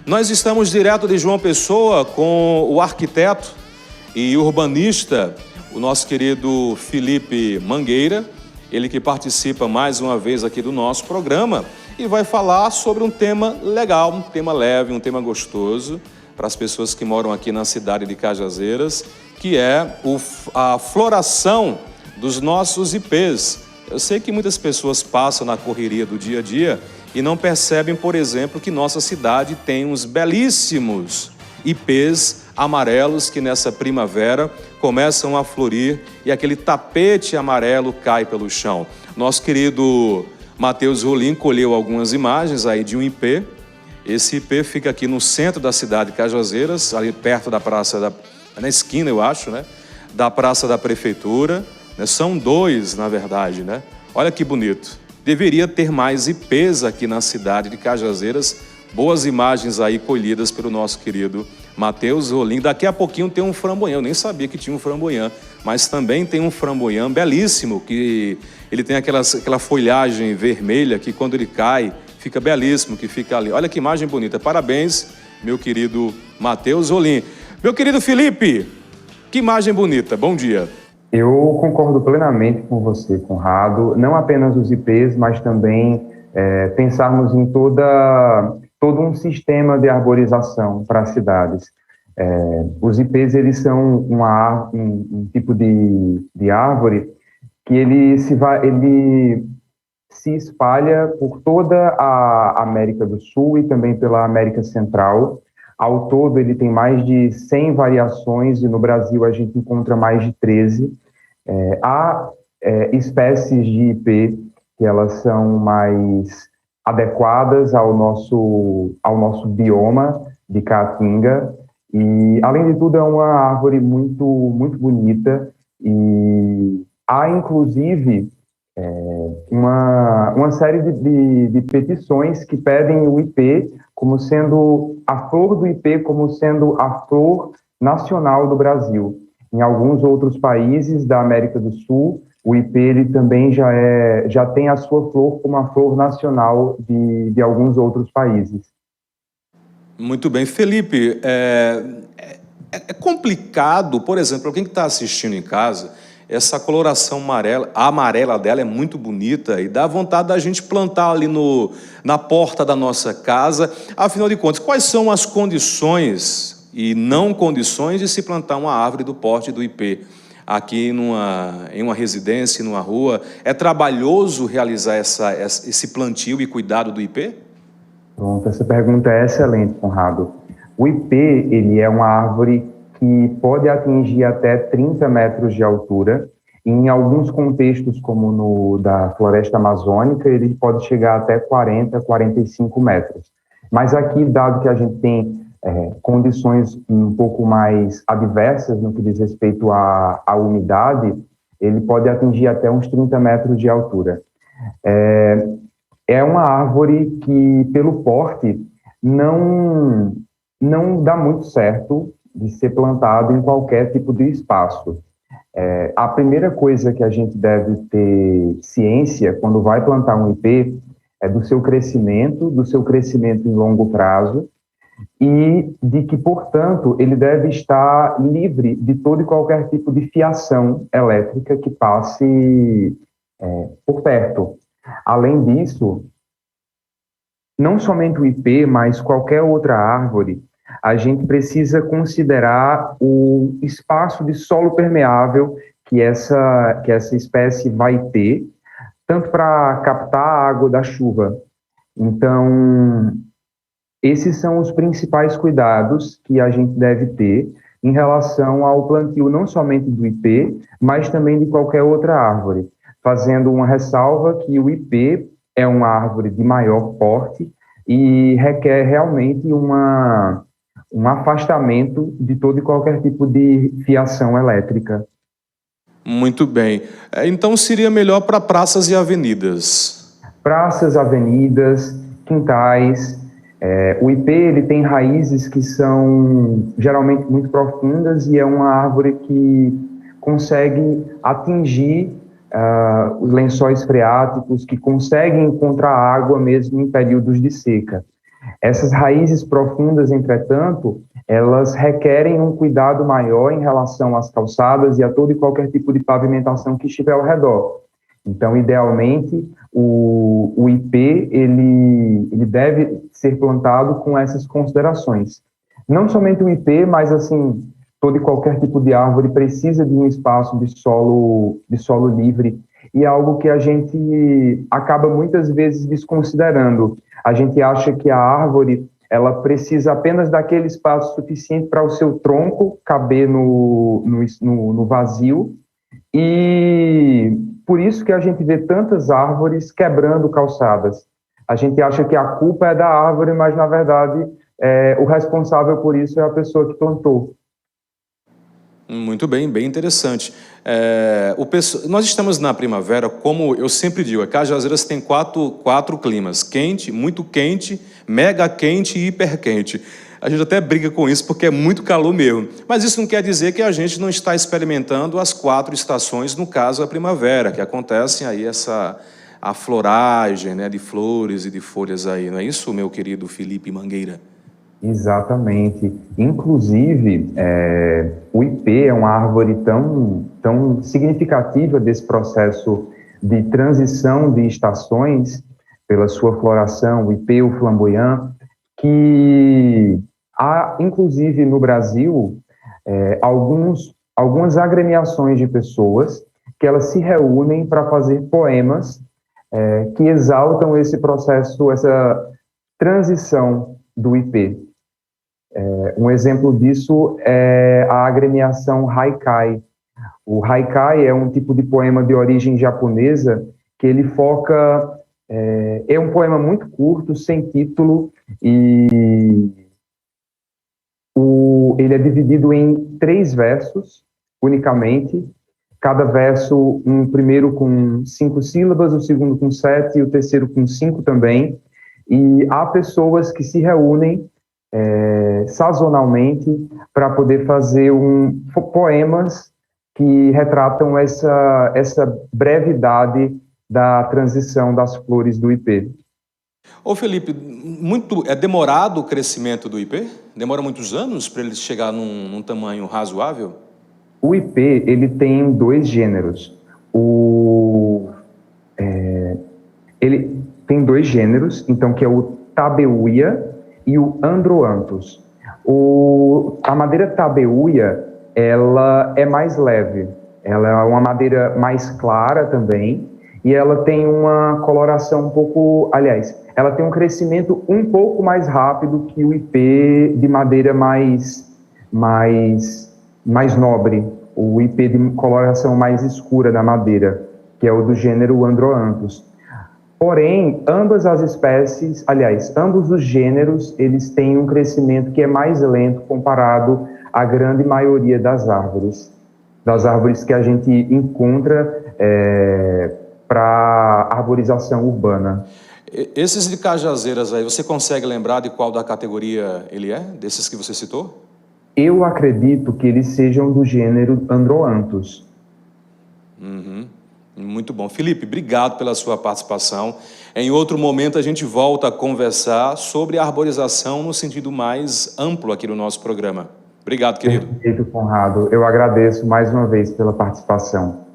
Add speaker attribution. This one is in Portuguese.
Speaker 1: Nós estamos direto de João Pessoa com o arquiteto e urbanista, o nosso querido Felipe Mangueira, ele que participa mais uma vez aqui do nosso programa e vai falar sobre um tema legal, um tema leve, um tema gostoso para as pessoas que moram aqui na cidade de Cajazeiras, que é a floração dos nossos ipês. Eu sei que muitas pessoas passam na correria do dia a dia e não percebem, por exemplo, que nossa cidade tem uns belíssimos ipês amarelos que nessa primavera começam a florir e aquele tapete amarelo cai pelo chão. Nosso querido Matheus Rolim colheu algumas imagens aí de um ipê. Esse ipê fica aqui no centro da cidade de Cajazeiras, ali perto da praça, na esquina, eu acho, né? Da praça da prefeitura. São dois, na verdade, né? Olha que bonito. Deveria ter mais ipês aqui na cidade de Cajazeiras. Boas imagens aí colhidas pelo nosso querido Matheus Rolim. Daqui a pouquinho tem um framboyão. Eu nem sabia que tinha um framboyão, mas também tem um framboyão belíssimo, que ele tem aquela folhagem vermelha que quando ele cai, fica belíssimo, que fica ali. Olha que imagem bonita. Parabéns, meu querido Matheus Rolim. Meu querido Felipe, que imagem bonita. Bom dia.
Speaker 2: Eu concordo plenamente com você, Conrado. Não apenas os ipês, mas também pensarmos em todo um sistema de arborização para as cidades. Os ipês, eles são um tipo de árvore que ele se espalha por toda a América do Sul e também pela América Central. Ao todo, ele tem mais de 100 variações e no Brasil a gente encontra mais de 13. Há espécies de ipê que elas são mais adequadas ao nosso bioma de Caatinga e, além de tudo, é uma árvore muito, muito bonita e há, inclusive, uma série de petições que pedem o ipê como sendo a flor do ipê, como sendo a flor nacional do Brasil. Em alguns outros países da América do Sul, o ipê ele também já tem a sua flor como a flor nacional de alguns outros países.
Speaker 1: Muito bem. Felipe, é complicado, por exemplo, alguém que está assistindo em casa, essa coloração amarela dela é muito bonita e dá vontade da gente plantar ali na porta da nossa casa. Afinal de contas, quais são as condições e não condições de se plantar uma árvore do porte do ipê aqui em uma residência, numa rua? É trabalhoso realizar esse plantio e cuidado do ipê?
Speaker 2: Pronto, essa pergunta é excelente, Conrado. O ipê, ele é uma árvore que pode atingir até 30 metros de altura. Em alguns contextos, como no da floresta amazônica, ele pode chegar até 40, 45 metros. Mas aqui, dado que a gente tem condições um pouco mais adversas no que diz respeito à umidade, ele pode atingir até uns 30 metros de altura. É uma árvore que, pelo porte, não dá muito certo de ser plantado em qualquer tipo de espaço. A primeira coisa que a gente deve ter ciência quando vai plantar um ipê é do seu crescimento em longo prazo e de que, portanto, ele deve estar livre de todo e qualquer tipo de fiação elétrica que passe por perto. Além disso, não somente o ipê, mas qualquer outra árvore, a gente precisa considerar o espaço de solo permeável que essa espécie vai ter, tanto para captar a água da chuva. Então, esses são os principais cuidados que a gente deve ter em relação ao plantio não somente do ipê, mas também de qualquer outra árvore, fazendo uma ressalva que o ipê é uma árvore de maior porte e requer realmente um afastamento de todo e qualquer tipo de fiação elétrica.
Speaker 1: Muito bem. Então seria melhor para praças e avenidas?
Speaker 2: Praças, avenidas, quintais. O ipê ele tem raízes que são geralmente muito profundas e é uma árvore que consegue atingir os lençóis freáticos, que conseguem encontrar água mesmo em períodos de seca. Essas raízes profundas, entretanto, elas requerem um cuidado maior em relação às calçadas e a todo e qualquer tipo de pavimentação que estiver ao redor. Então, idealmente, o IP ele deve ser plantado com essas considerações. Não somente o IP, mas assim, todo e qualquer tipo de árvore precisa de um espaço de solo livre, e é algo que a gente acaba muitas vezes desconsiderando. A gente acha que a árvore ela precisa apenas daquele espaço suficiente para o seu tronco caber no vazio, e por isso que a gente vê tantas árvores quebrando calçadas. A gente acha que a culpa é da árvore, mas na verdade o responsável por isso é a pessoa que plantou.
Speaker 1: Muito bem, bem interessante. Nós estamos na primavera, como eu sempre digo, a Cajazeiras tem quatro climas: quente, muito quente, mega quente e hiper quente. A gente até briga com isso porque é muito calor mesmo. Mas isso não quer dizer que a gente não está experimentando as 4 estações, no caso a primavera, que acontecem aí a floragem, né, de flores e de folhas aí. Não é isso, meu querido Felipe Mangueira?
Speaker 2: Exatamente. Inclusive, o IP é uma árvore tão significativa desse processo de transição de estações, pela sua floração, o IP, o flamboyant, que há, inclusive no Brasil, algumas agremiações de pessoas que elas se reúnem para fazer poemas que exaltam esse processo, essa transição do IP. Um exemplo disso é a agremiação Haikai. O Haikai é um tipo de poema de origem japonesa que ele foca... É um poema muito curto, sem título, e ele é dividido em 3 versos, unicamente. Cada verso, um primeiro com 5 sílabas, o segundo com 7 e o terceiro com 5 também. E há pessoas que se reúnem sazonalmente para poder fazer poemas que retratam essa brevidade da transição das flores do IP.
Speaker 1: Ô Felipe, é demorado o crescimento do IP? Demora muitos anos para ele chegar num tamanho razoável?
Speaker 2: O IP, ele tem 2 gêneros. Ele tem 2 gêneros, então, que é o Tabeuia e o Androanthus. A madeira Tabeuia, ela é mais leve, ela é uma madeira mais clara também, e ela tem uma coloração um pouco... Aliás, ela tem um crescimento um pouco mais rápido que o IP de madeira mais nobre, o IP de coloração mais escura da madeira, que é o do gênero Androanthus. Porém, ambas as espécies, aliás, ambos os gêneros, eles têm um crescimento que é mais lento comparado à grande maioria das árvores que a gente encontra para arborização urbana.
Speaker 1: Esses de Cajazeiras aí, você consegue lembrar de qual da categoria ele é, desses que você citou?
Speaker 2: Eu acredito que eles sejam do gênero Androanthus.
Speaker 1: Uhum. Muito bom. Felipe, obrigado pela sua participação. Em outro momento a gente volta a conversar sobre a arborização no sentido mais amplo aqui no nosso programa. Obrigado, querido.
Speaker 2: Perfeito, Conrado. Eu agradeço mais uma vez pela participação.